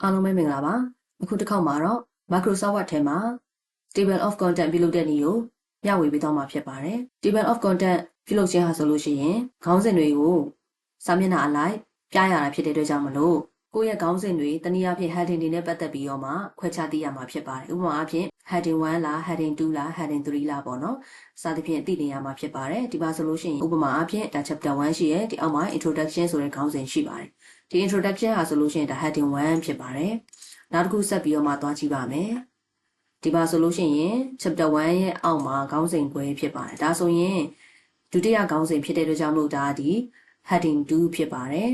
အားလုံးပဲမင်္ဂလာပါအခုတစ်ခေါက်မှာတော့ Microsoft Word ထဲမှာ Table of Content ပြုလုပ်တဲ့နည်းကိုမျှဝေပေးသွားမှာဖြစ်ပါတယ် Table of Content ပြုလုပ်ခြင်းဟာဆိုလို့ရှိရင်ခေါင်းစဉ်တွေကိုစာမျက်နှာအလိုက်ပြရတာဖြစ်တဲ့အတွက်ကြောင့်မလို့ကိုယ့်ရဲ့ခေါင်းစဉ်တွေတနည်းအားဖြင့် heading တွေနဲ့ပတ်သက်ပြီးတော့မှခွဲခြားသိရမှာဖြစ်ပါတယ်ဥပမာအားဖြင့် heading 1လား heading 2လား heading 3လားပေါ့နော်စသဖြင့်သိနေရမှာဖြစ်ပါတယ်ဒီပါဆိုလို့ရှိရင်ဥပမာအားဖြင့်ဒါ chapter 1ရှိရဲ့ဒီအောက်မှာ introduction ဆိုတဲ့ခေါင်းစဉ်ရှိပါတယ်ဒီ introduction ဟာဆိုလို့ရှိရင်ဒါ heading 1ဖြစ်ပါတယ်နောက်တစ်ခုဆက်ပြီးတော့မှသွားကြည့်ပါမယ်ဒီပါဆိုလို့ရှိရင် chapter 1ရဲ့အောက်မှာခေါင်းစဉ်ခွဲဖြစ်ပါတယ်ဒါဆိုရင်ဒုတိယခေါင်းစဉ်ဖြစ်တဲ့အတွက်ကြောင့်မို့ဒါဒီ heading 2ဖြစ်ပါတယ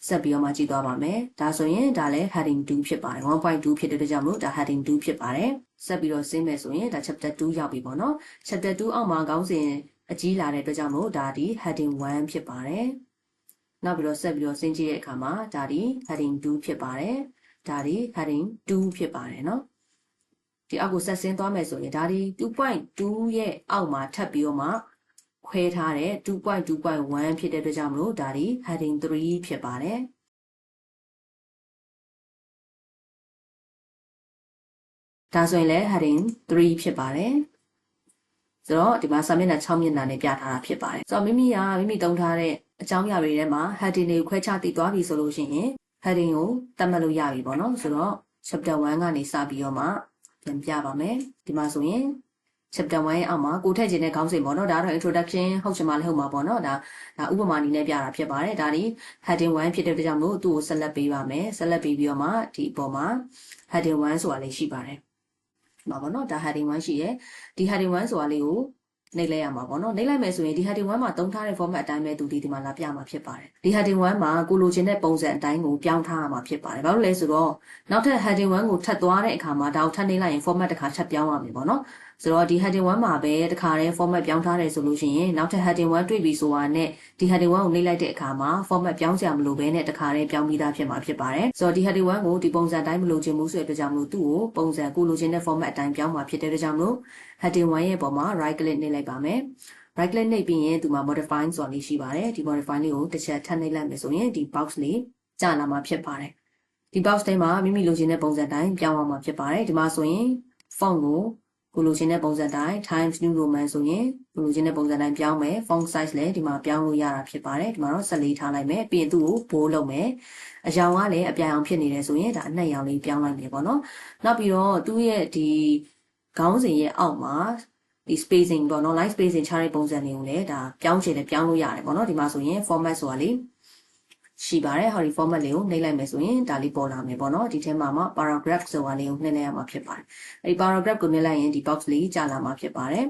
်ဆက်ပြီးတော့မှကြည့်သွားပါမယ်ဒါဆိုရင်ဒါလည်း heading 2ဖြစ်ပါတယ် 1.2 ဖြစ်တဲ့အတွက်ကြောင့်မို့ဒါ heading 2ဖြစ်ပါတယ်ဆက်ပြီးတော့ဆင်းမယ်ဆိုရင်ဒါ chapter 2ရောက်ပြီပေါ့နော် chapter 2အောက်မှာခေါင်းစဉ်အကြီးလာတဲ့အတွက်ကြောင့်မို့ဒါဒီ heading 1ဖြစ်ပါတယ်နောက်ပြီးတော့ဆက်ပြီးတော့ဆင်းကြည့်တဲ့အခါမှာဒါဒီ heading 2ဖြစ်ပါတယ်ဒါဒီ heading 2ဖြစ်ပါတယ်เนาะဒီအောက်ကိုဆက်ဆင်းသွားမယ်ဆိုရင်ဒါဒီ 2.2 ရဲ့အောက်မှာထပ်ပြီးတော့မှခွဲထားတဲ့ 2.2.1 ဖြစ်တဲ့အတွက်ကြောင့်မလို့ဒါဒီ heading 3ဖြစ်ပါတယ်ဒါဆိုရင်လည်း heading 3ဖြစ်ပါတယ်ဆိုတော့ဒီမှာစာမျက်နှာ6မျက်နှာနဲ့ပြထားတာဖြစ်ပါတယ်ဆိုတော့မိမိတုံးထားတဲ့အကြောင်းအရာတွေထဲမှာ heading တွေကိုခွဲခြားသိသွားပြီဆိုလို့ရှိရင် heading ကိုသတ်မှတ်လို့ရပြီပေါ့နော်ဆိုတော့ chapter 1ကနေစပြီးတော့မှပြန်ပြပါမယ်ဒီမှာဆိုရင် chapter 1ရဲ့အောက်မှာကိုထည့်ခြင်းတဲ့ခေါင်းစဉ်ပေါ့နော်ဒါတော့ introduction ဟုတ်ချင်မှလည်းဟုတ်မှာပေါ့နော်ဒါဥပမာနည်းနဲ့ပြတာဖြစ်ပါတယ်ဒါဒီ heading 1ဖြစ်တဲ့အတွက်ကြောင့်မို့သူ့ကိုဆက်လက်ပေးပါမယ်ဆက်လက်ပေးပြီးတော့မှဒီအပေါ်မှာ heading 1ဆိုတာလေးရှိပါတယ်ဒီမှာပေါ့နော်ဒါ heading 1ရှိရဲ့ဒီ heading 1ဆိုတာလေးကိုနှိပ်လိုက်ရမှာပေါ့နော်နှိပ်လိုက်မယ်ဆိုရင်ဒီ heading 1မှာသုံးထားတဲ့ format အတိုင်းပဲသူဒီမှာလာပြမှာဖြစ်ပါတယ်ဒီ heading 1မှာကိုလိုချင်တဲ့ပုံစံအတိုင်းကိုပြောင်းထားရမှာဖြစ်ပါတယ်ဘာလို့လဲဆိုတော့နောက်ထပ် heading 1ကိုထပ်သွားတဲ့အခါမှာဒါကိုထပ်နှိပ်လိုက်ရင် format တစ်ခါထပ်ပြောင်းရမယ်ပေါ့နော်ဆိုတော့ဒီ heading 1မှာပဲတစ်ခါတည်း format ပြောင်းထားတယ်ဆိုလို့ရှိရင်နောက်ထပ် heading 1တွေ့ပြီဆိုတာနဲ့ဒီ heading 1ကိုနှိပ်လိုက်တဲ့အခါမှာ format ပြောင်းစရာမလိုဘဲနဲ့တစ်ခါတည်းပြောင်းပြီးသားဖြစ်မှာဖြစ်ပါတယ်ဆိုတော့ဒီ heading 1ကိုဒီပုံစံအတိုင်းမလိုချင်ဘူးဆိုတဲ့အတွက်ကြောင့်မလို့သူ့ကိုပုံစံကိုလိုချင်တဲ့ format အတိုင်းပြောင်းမှာဖြစ်တဲ့အတွက်ကြောင့်မလို့ heading 1ရဲ့ပေါ်မှာ right click နှိပ်လိုက်ပါမယ်right click နှိပ်ပြီးရင်ဒီမှာ modify ဆိုတာလေးရှိပါတယ်ဒီ modify လေးကိုတစ်ချက်ထပ်နှိပ်လိုက်မယ်ဆိုရင်ဒီ box လေးကျလာမှာဖြစ်ပါတယ်ဒီ box ထဲမှာမိမိလိုချင်တဲ့ပုံစံတိုင်းပြောင်းအောင်မှာဖြစ်ပါတယ်ဒီမှာဆိုရင် font ကိုလိုချင်တဲ့ပုံစံတိုင်း Times New Roman ဆိုရင်ကိုလိုချင်တဲ့ပုံစံတိုင်းပြောင်းမယ် font size လည်းဒီမှာပြောင်းလို့ရတာဖြစ်ပါတယ်ဒီမှာတော့14ထားလိုက်မယ်ပြီးရင်သူ့ကိုဘိုးလုပ်မယ်အရောင်ကလည်းအပြိုင်အောင်ဖြစ်နေတယ်ဆိုရင်ဒါအနှက်ရောင်လေးပြောင်းလိုက်မယ်ပေါ့နော်နောက်ပြီးတော့သူ့ရဲ့ဒီခေါင်းစဉ်ရဲ့အောက်မှာဒီ spacing ပေါ့နော် line spacing ချတဲ့ပုံစံတွေကိုလည်းဒါပြောင်းချင်တယ်ပြောင်းလို့ရတယ်ပေါ့နော်ဒီမှာဆိုရင် format ဆိုတာလေးရှိပါတယ်ဟောဒီ format လေးကိုနှိပ်လိုက်မယ်ဆိုရင်ဒါလေးပေါ်လာမယ်ပေါ့နော်ဒီထဲမှာ paragraph ဆိုတာလေးကိုနှိပ်လိုက်ရမှာဖြစ်ပါတယ်အဲဒီ paragraph ကိုနှိပ်လိုက်ရင်ဒီ box လေးကြာလာမှာဖြစ်ပါတယ်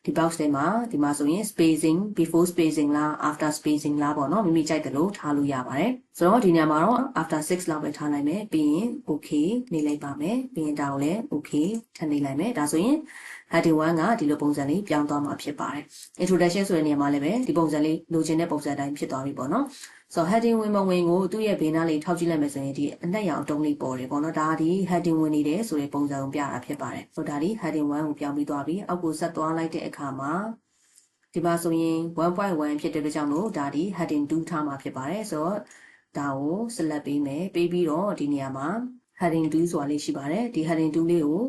ဒီ box ထဲမှာဒီမှာဆိုရင် spacing before spacing လား after spacing လားပေါ့နော်မိမိကြိုက်တယ်လို့ထားလို့ရပါတယ်ဆိုတော့ဒီညမှာတော့ after 6လောက်ပဲထားနိုင်မယ်ပြီးရင် okay နှိပ်လိုက်ပါမယ်ပြီးရင်ဒါကိုလည်း okay ထပ်နှိပ်လိုက်မယ်ဒါဆိုရင်heading 1ကဒီလိုပုံစံလေးပြောင်းသွားမှာဖြစ်ပါတယ် introduction ဆိုတဲ့နေရာမှာလည်းပဲဒီပုံစံလေးလိုချင်တဲ့ပုံစံတိုင်းဖြစ်သွားပြီပေါ့နော်ဆိုတော့ heading ဝင်မဝင်ကိုသူ့ရဲ့ဘေးနားလေးထောက်ကြည့်လိုက်မယ်ဆိုရင်ဒီအနှက်ရောင်အတုံးလေးပေါ်တယ်ပေါ့နော်ဒါဒီ heading ဝင်နေတယ်ဆိုတဲ့ပုံစံကိုပြတာဖြစ်ပါတယ်ဆိုတော့ဒါဒီ heading 1ကိုပြောင်းပြီးသွားပြီအောက်ကိုဆက်သွားလိုက်တဲ့အခါမှာဒီမှာဆိုရင် 1.1 ဖြစ်တဲ့အတွက်ကြောင့်လို့ဒါဒီ heading 2ထားမှာဖြစ်ပါတယ်ဆိုတော့ဒါကို select ပေးမယ်ပေးပြီးတော့ဒီနေရာမှာ heading 2ဆိုတာလေးရှိပါတယ်ဒီ heading 2လေးကို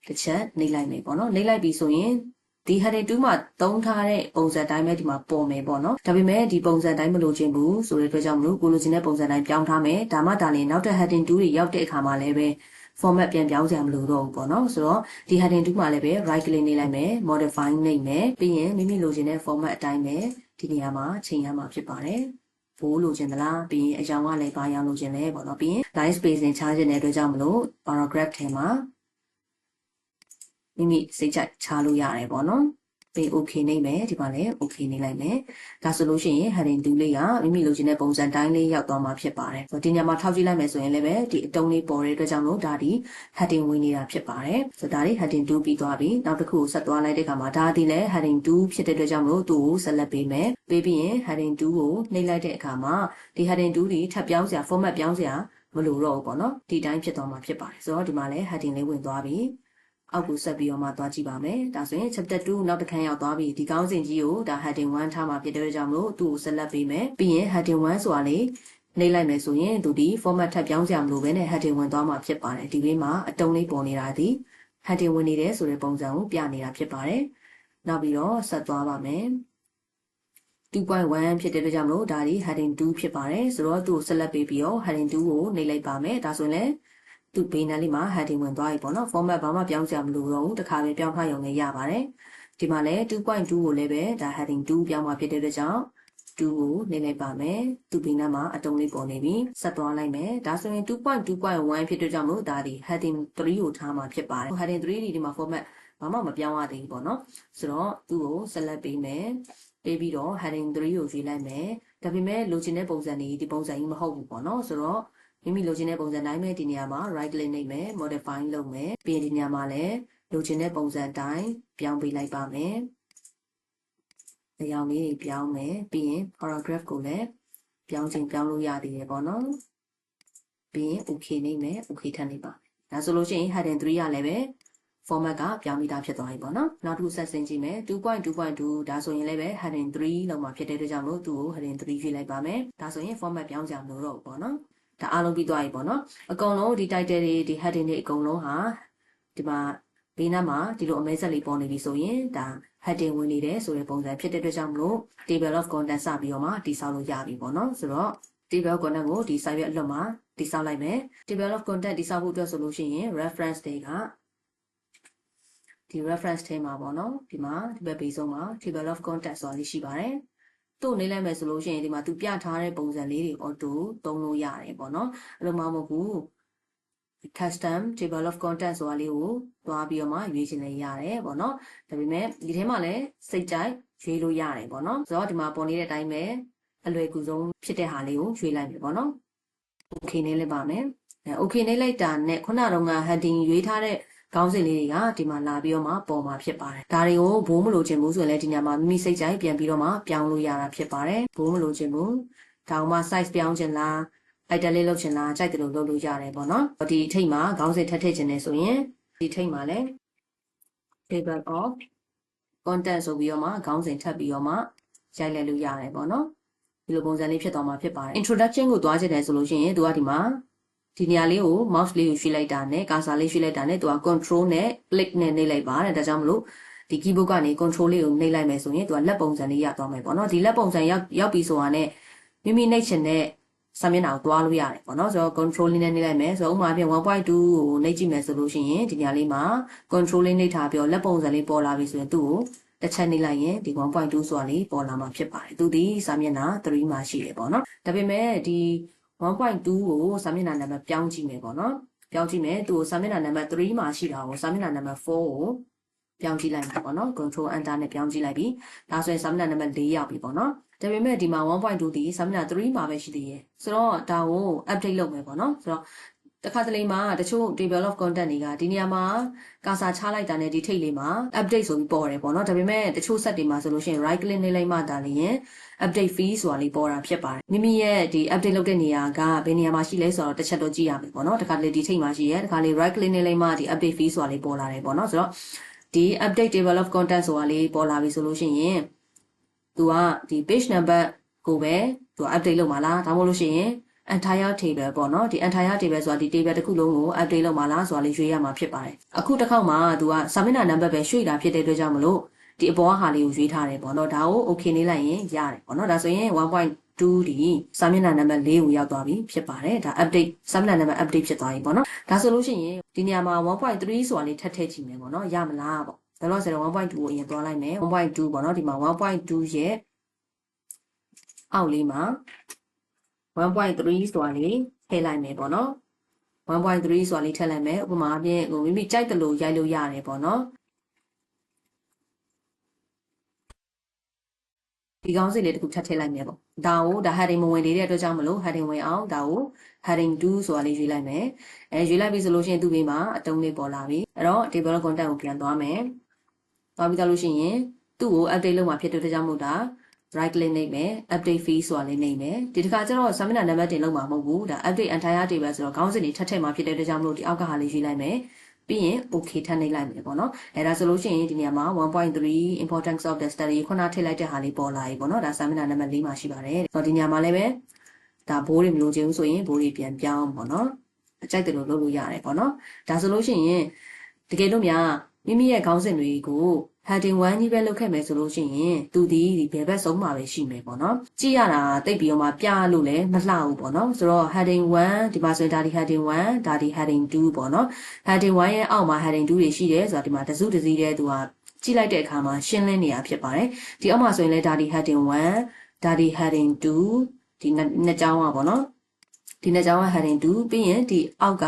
တစ်ချက်နှိပ်လိုက်မယ်ပေါ့နော်နှိပ်လိုက်ပြီဆိုရင်ဒီ heading 2မှာသုံးထားတဲ့ပုံစံတိုင်းပဲဒီမှာပေါ်မယ်ပေါ့နော်ဒါပေမဲ့ဒီပုံစံတိုင်းမလိုချင်ဘူးဆိုတဲ့အတွက်ကြောင့်မလို့ကိုလိုချင်တဲ့ပုံစံတိုင်းပြောင်းထားမယ်ဒါမှဒါလည်းနောက်တဲ့ heading 2တွေရောက်တဲ့အခါမှာလည်းပဲ format ပြန်ပြောင်းစရာမလိုတော့ဘူးပေါ့နော်ဆိုတော့ဒီ heading 2မှာလည်းပဲ right click နှိပ်လိုက်မယ် modify နှိပ်မယ်ပြီးရင်မိမိလိုချင်တဲ့ format အတိုင်းပဲဒီနေရာမှာချိန်ရမှာဖြစ်ပါတယ်ဘိုးလိုချင်သလားပြီးရင်အရောင်ကလည်းဘာရောင်လိုချင်လဲပေါ့နော်ပြီးရင် line spacing ချခြင်းတဲ့အတွက်ကြောင့်မလို့ paragraph ထဲမှာမိမိစိတ်ကြိုက်ချလို့ရတယ်ပေါ့နော်ပြီး okay နှိပ်မယ်ဒီမှာလည်း okay နှိပ်လိုက်မယ်ဒါဆိုလို့ရှိရင် heading 2လေးကမိမိလိုချင်တဲ့ပုံစံတိုင်းလေးရောက်သွားမှာဖြစ်ပါတယ်ဆိုတော့ဒီညမှာထောက်ကြည့်လိုက်မယ်ဆိုရင်လည်းပဲဒီအတုံးလေးပေါ်တဲ့အတွက်ကြောင့်လို့ဒါဒီ heading ဝင်နေတာဖြစ်ပါတယ်ဆိုတော့ဒါဒီ heading 2ပြီးသွားပြီနောက်တစ်ခုကိုဆက်သွားလိုက်တဲ့အခါမှာဒါဒီလည်း heading 2ဖြစ်တဲ့အတွက်ကြောင့်လို့သူ့ကိုဆက်လက်ပေးမယ်ပေးပြီးရင် heading 2ကိုနှိပ်လိုက်တဲ့အခါမှာဒီ heading 2ဒီထပ်ပြောင်းစရာ format ပြောင်းစရာမလိုတော့ဘူးပေါ့နော်ဒီတိုင်းဖြစ်သွားမှာဖြစ်ပါတယ်ဆိုတော့ဒီမှာလည်း heading လေးဝင်သွားပြီအောက်ကိုဆက်ပြီးတော့မှသွားကြည့်ပါမယ်ဒါဆိုရင် chapter 2နောက်တစ်ခန်းရောက်သွားပြီဒီကောင်းစဉ်ကြီးကိုဒါ heading 1ထားမှာဖြစ်တဲ့ကြောင့်မလို့သူ့ကိုဆက်လက်ပေးမယ်ပြီးရင် heading 1ဆိုတာလေ နှိပ်လိုက်မယ်ဆိုရင်သူဒီ format ထပ်ပြောင်းကြမလို့ပဲနဲ့ heading ဝင်သွားမှာဖြစ်ပါတယ်ဒီဘေးမှာအတုံးလေးပေါ်နေတာဒီ heading ဝင်နေတယ်ဆိုတဲ့ပုံစံကိုပြနေတာဖြစ်ပါတယ်နောက်ပြီးတော့ဆက်သွားပါမယ်2.1 ဖြစ်တဲ့အတွက်ကြောင့်မလို့ဒါဒီ heading 2ဖြစ်ပါတယ်ဆိုတော့သူ့ကိုဆက်လက်ပေးပြီးတော့ heading 2ကိုနှိပ်လိုက်ပါမယ်ဒါဆိုရင်လည်းသူ့ဘေးနားလေးမှာ heading ဝင်သွားပြီပေါ့နော် format ဘာမှပြောင်းကြမလို့တော့တခါပဲပြောင်းထားရုံနဲ့ရပါတယ်ဒီမှာလည်း 2.2 ကိုလည်းပဲဒါ heading 2ပြောင်းမှာဖြစ်တဲ့အတွက်ကြောင့်2ကိုနှိပ်လိုက်ပါမယ်သူ့ဘေးနားမှာအတုံးလေးပေါ်နေပြီဆက်သွားလိုက်မယ်ဒါဆိုရင် 2.2.1 ဖြစ်တဲ့ကြောင့်မလို့ဒါဒီ heading 3ကိုထားမှာဖြစ်ပါတယ် heading 3ဒီမှာ format ဘာမှမပြောင်းရသေးဘူးပေါ့နော်ဆိုတော့သူ့ကိုဆက်လက်ပေးမယ်ပေးပြီးတော့ heading 3ကိုရွေးလိုက်မယ်ဒါပေမဲ့လိုချင်တဲ့ပုံစံတွေဒီပုံစံကြီးမဟုတ်ဘူးပေါ့နော်ဆိုတော့မိမိလိုချင်တဲ့ပုံစံတိုင်းပဲဒီနေရာမှာ right click နှိပ်မယ် modify လုပ်မယ်ပြီးရင်ဒီနေရာမှာလည်းလိုချင်တဲ့ပုံစံတိုင်းပြောင်းပေးလိုက်ပါမယ်အရောင်လေးတွေပြောင်းမယ်ပြီးရင် paragraph ကိုလည်းပြောင်းချင်ပြောင်းလို့ရသေးတယ်ပေါ့နော်ပြီးရင် okay နှိပ်မယ် okay ထပ်နှိပ်ပါမယ်ဒါဆိုလို့ရှိရင် heading 3ရလည်းပဲ format ကပြောင်းပြီးသားဖြစ်သွားပြီပေါ့နော်နောက်တစ်ခုဆက်ဆင်းကြည့်မယ် 2.2.2 ဒါဆိုရင်လည်းပဲ heading 3လောက်မှာဖြစ်တဲ့အတွက်ကြောင့်မို့သူ့ကို heading 3ရွေးလိုက်ပါမယ်ဒါဆိုရင် format ပြောင်းကြမလို့တော့ဘူးပေါ့နော်ဒါအားလုံးပြီးသွားပြီပေါ့နော်အကုန်လုံးဒီ title တွေဒီ heading တွေအကုန်လုံးဟာဒီမှာဘေးနားမှာဒီလိုအမဲဆက်လေးပေါ်နေပြီဆိုရင်ဒါ heading ဝင်နေတယ်ဆိုတဲ့ပုံစံဖြစ်တဲ့အတွက်ကြောင့်မလို့ table of content စပြီးတော့မှတည်ဆောက်လို့ရပြီပေါ့နော်ဆိုတော့ table of content ကိုဒီ site ရဲ့အလွတ်မှာတည်ဆောက်လိုက်မယ် table of content တည်ဆောက်ဖို့အတွက်ဆိုလို့ရှိရင် reference တွေကဒီ reference ထဲမှာပေါ့နော်ဒီမှာဒီဘက်ဘေးဆုံးမှာ table of content ဆိုတာလေးရှိပါတယ်သူ့နေလိုက်မယ်ဆိုလို့ရှိရင်ဒီမှာသူပြထားတဲ့ပုံစံလေးတွေ auto သုံးလို့ရတယ်ပေါ့နော်အဲ့လိုမှမဟုတ်ဘူး custom table of content ဆိုတာလေးကိုသွားပြီးတော့မှရွေးချင်လည်းရတယ်ပေါ့နော်ဒါပေမဲ့ဒီထဲမှာလည်းစိတ်ကြိုက်ရွေးလို့ရတယ်ပေါ့နော်ဆိုတော့ဒီမှာပေါ်နေတဲ့အတိုင်းပဲအလွယ်ကူဆုံးဖြစ်တဲ့ဟာလေးကိုရွေးလိုက်ပြီပေါ့နော် okay နေလိုက်ပါမယ်okay နေလိုက်တာနဲ့ခုနတုန်းက heading ရွေးထားတဲ့ခေါင်းစဉ်လေးတွေကဒီမှာလာပြီးတော့မှပေါ်မှာဖြစ်ပါတယ်ဒါတွေကိုဘိုးမလို့ခြင်းဘူးဆိုရင်လည်းဒီညမှာမိမိစိတ်ကြိုက်ပြန်ပြီးတော့မှပြောင်းလို့ရတာဖြစ်ပါတယ်ဘိုးမလို့ခြင်းဘူးဒါမှ size ပြောင်းခြင်းလားitem လေးလုပ်ခြင်းလားကြိုက်တယ်လို့လုပ်လို့ရတယ်ပေါ့နော်ဒီထိတ်မှာခေါင်းစဉ်ထပ်ထည့်ခြင်းနဲ့ဆိုရင်ဒီထိတ်မှာလည်း table of content ဆိုပြီးတော့မှခေါင်းစဉ်ထပ်ပြီးတော့မှရိုက်လိုက်လို့ရတယ်ပေါ့နော်ဒီလိုပုံစံလေးဖြစ်သွားမှာဖြစ်ပါတယ် introduction ကိုသွားခြင်းတယ်ဆိုလို့ရှိရင်သူကဒီမှာဒီနေရာလေးကို mouse လေးကိုရွှေ့လိုက်တာနဲ့ cursor လေးရွှေ့လိုက်တာနဲ့သူက control နဲ့ click နဲ့နှိပ်လိုက်ပါတယ်ဒါကြောင့်မလို့ဒီ keyboard ကနေ control လေးကိုနှိပ်လိုက်မယ်ဆိုရင်သူကလက်ပုံစံလေးရသွားမယ်ပေါ့နော်ဒီလက်ပုံစံရောက်ပြီဆိုတာနဲ့မိမိနှိပ်ချင်တဲ့စာမျက်နှာကိုတွားလို့ရတယ်ပေါ့နော်ဆိုတော့ control လေးနဲ့နှိပ်လိုက်မယ်ဆိုတော့ဥပမာဖြင့် 1.2 ကိုနှိပ်ကြည့်မယ်ဆိုလို့ရှိရင်ဒီနေရာလေးမှာ control လေးနှိပ်ထားပြီးတော့လက်ပုံစံလေးပေါ်လာပြီဆိုရင်သူ့ကိုတစ်ချက်နှိပ်လိုက်ရင်ဒီ 1.2 ဆိုတာလေးပေါ်လာမှာဖြစ်ပါတယ်သူဒီစာမျက်နှာ3မှာရှိတယ်ပေါ့နော်ဒါပေမဲ့ဒီ1.2 ကိုစာမျက်နှာနံပါတ်ပြောင်းကြည့်မယ်ပေါ့နော်ပြောင်းကြည့်မယ်သူ့ကိုစာမျက်နှာနံပါတ်3မှာရှိတာကိုစာမျက်နှာနံပါတ်4ကိုပြောင်းကြည့်လိုက်မယ်ပေါ့နော် control enter နဲ့ပြောင်းကြည့်လိုက်ပြီဒါဆိုရင်စာမျက်နှာနံပါတ်4ရောက်ပြီပေါ့နော်ဒါပေမဲ့ဒီမှာ 1.2 ဒီစာမျက်နှာ3မှာပဲရှိသေးတယ်ဆိုတော့ဒါကို update လုပ်မယ်ပေါ့နော်ဆိုတော့တခါတလေမှာတချို့ table of content တွေကဒီနေရာမှာကာစာချလိုက်တာနဲ့ဒီထိတ်လေးမှာ update ဆိုပြီးပေါ်တယ်ပေါ့နော်ဒါပေမဲ့တချို့ set တွေမှာဆိုလို့ရှိရင် right click နှိပ်လိုက်မှဒါလည်း update fee ဆိုတာလေးပေါ်တာဖြစ်ပါတယ်မိမိရဲ့ဒီ update လုပ်တဲ့နေရာကဘယ်နေရာမှာရှိလဲဆိုတော့တစ်ချက်တော့ကြည့်ရမယ်ပေါ့နော်တခါတလေဒီထိတ်မှာရှိရဲတခါလေ right click နှိပ်လိုက်မှဒီ update fee ဆိုတာလေးပေါ်လာတယ်ပေါ့နော်ဆိုတော့ဒီ update table of content ဆိုတာလေးပေါ်လာပြီဆိုလို့ရှိရင်သူကဒီ page number ကိုပဲသူ update လုပ်မှာလားဒါမှမဟုတ်လို့ရှိရင် entire table ပေါ့နော်ဒီ entire table ဆိုတာဒီ table တစ်ခုလုံးကို update လုပ်မှာလားဆိုတာလေးရွေးရမှာဖြစ်ပါတယ်အခုတစ်ခေါက်မှာသူကစာမျက်နှာ number ပဲရွှေ့တာဖြစ်တဲ့အတွက်ကြောင့်မလို့ဒီအပေါ်ဟာလေးကိုရွေးထားတယ်ပေါ့နော်ဒါကို okay နေလိုက်ရင်ရတယ်ပေါ့နော်ဒါဆိုရင် 1.2 ဒီစာမျက်နှာ number 4ကိုရောက်သွားပြီဖြစ်ပါတယ်ဒါ update စာမျက်နှာ number update ဖြစ်သွားပြီပေါ့နော်ဒါဆိုလို့ရှိရင်ဒီနေရာမှာ 1.3 ဆိုတာလေးထပ်ထည့်ကြည့်မယ်ပေါ့နော်ရမလားပေါ့ဒါလို့ဆိုတော့ 1.2 ကိုအရင်သွားလိုက်မယ် 1.2 ပေါ့နော်ဒီမှာ 1.2 ရဲ့အောက်လေးမှာ1.3 ဆိုတာလေးထည့်လိုက်မယ်ပေါ့နော် 1.3 ဆိုတာလေးထည့်လိုက်မယ်ဥပမာအပြင်ဟိုမိမိကြိုက်တယ်လို့ရိုက်လို့ရတယ်ပေါ့နော်ဒီကောင်းစီလေးတစ်ခုထပ်ထည့်လိုက်မယ်ပေါ့ဒါကိုဒါ heading မဝင်သေးတဲ့အတွက်ကြောင့်မလို့ heading ဝင်အောင်ဒါကို heading 2ဆိုတာလေးရွေးလိုက်မယ်ရွေးလိုက်ပြီဆိုလို့ရှိရင်သူ့ဘေးမှာအတုံးလေးပေါ်လာပြီအဲ့တော့ table of content ကိုပြန်သွားမယ်သွားပြီးသားလို့ရှိရင်သူ့ကို update လုပ်မှာဖြစ်တဲ့အတွက်ကြောင့်မို့ဒါ right click နှိပ်မယ် update fee ဆိုတာလေးနှိပ်မယ်ဒီတစ်ခါကျတော့စာမျက်နှာနံပါတ်တင်လုပ်မှာမဟုတ်ဘူးဒါ update entire table ဆိုတော့ခေါင်းစဉ်တွေထပ်ထည့်မှာဖြစ်တဲ့အတွက်ကြောင့်မလို့ဒီအောက်ကဟာလေးရွေးလိုက်မယ်ပြီးရင် okay ထပ်နှိပ်လိုက်မယ်ပေါ့နော်အဲ့ဒါဆိုလို့ရှိရင်ဒီနေရာမှာ 1.3 importance of the study ခုနထည့်လိုက်တဲ့ဟာလေးပေါ်လာပြီပေါ့နော်ဒါစာမျက်နှာနံပါတ်4မှာရှိပါတယ်ဆိုတော့ဒီနေရာမှာလည်းပဲ ဒါဘိုးတွေမလို့ခြင်းဆိုရင်ဘိုးတွေပြန်ပြောင်းပေါ့နော်အကြိုက်တယ်လို့လုပ်လို့ရတယ်ပေါ့နော်ဒါဆိုလို့ရှိရင်တကယ်လို့များမိမိရဲ့ခေါင်းစဉ်တွေကို heading 1ကြီးပဲလုပ်ခဲ့မယ်ဆိုလို့ရှိရင်သူဒီဘယ်ဘက်ဆုံးမှာပဲရှိမယ်ပေါ့နော်ကြည့်ရတာတိတ်ပြီးတော့မှပြလို့လည်းမလှဘူးပေါ့နော်ဆိုတော့ heading 1ဒီမှာဆိုရင်ဒါဒီ heading 1ဒါဒီ heading 2ပေါ့နော် heading 1ရဲ့အောက်မှာ heading 2တွေရှိတယ်ဆိုတော့ဒီမှာတစုတစည်းတဲ့သူကကြည့်လိုက်တဲ့အခါမှာရှင်းလင်းနေတာဖြစ်ပါတယ်ဒီအောက်မှာဆိုရင်လည်းဒါဒီ heading 1ဒါဒီ heading 2ဒီနှစ်ကြောင်းอ่ะပေါ့နော်ဒီနှစ်ကြောင်းက heading 2ပြီးရင်ဒီအောက်က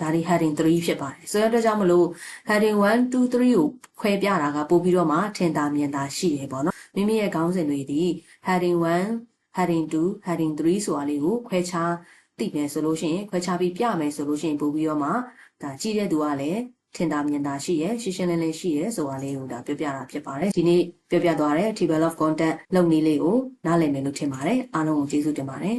ဒါဒီ heading 3ဖြစ်ပါတယ်ဆိုတော့ကြောင့်မလို့ heading 1 2 3ကိုခွဲပြတာကပို့ပြီးတော့မှထင်သာမြင်သာရှိတယ်ပေါ့နော်မိမိရဲ့ခေါင်းစဉ်တွေဒီ heading 1 heading 2 heading 3ဆိုတာလေးကိုခွဲခြားသိမယ်ဆိုလို့ရှိရင်ခွဲခြားပြီးပြမယ်ဆိုလို့ရှိရင်ပို့ပြီးတော့မှဒါကြည့်တဲ့သူကလည်းထင်သာမြင်သာရှိရရှင်းရှင်းလင်းလင်းရှိရဆိုတာလေးကိုဒါပြောပြတာဖြစ်ပါတယ်ဒီနေ့ပြောပြသွားတဲ့ table of content လုပ်နည်းလေးကိုနားလည်မယ်လို့ထင်ပါတယ်အားလုံးကိုကျေးဇူးတင်ပါတယ်